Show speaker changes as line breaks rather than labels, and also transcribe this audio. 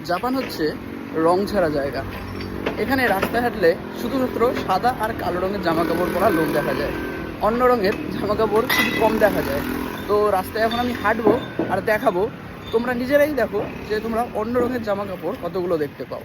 জাপান হচ্ছে রং ছাড়া জায়গা। এখানে রাস্তায় হাঁটলে শুধুমাত্র সাদা আর কালো রঙের জামা কাপড় পরা লোক দেখা যায়, অন্য রঙের জামা কাপড় খুবই কম দেখা যায়। তো রাস্তায় এখন আমি হাঁটবো আর দেখাবো, তোমরা নিজেরাই দেখো যে তোমরা অন্য রঙের জামা কাপড় কতগুলো দেখতে পাও।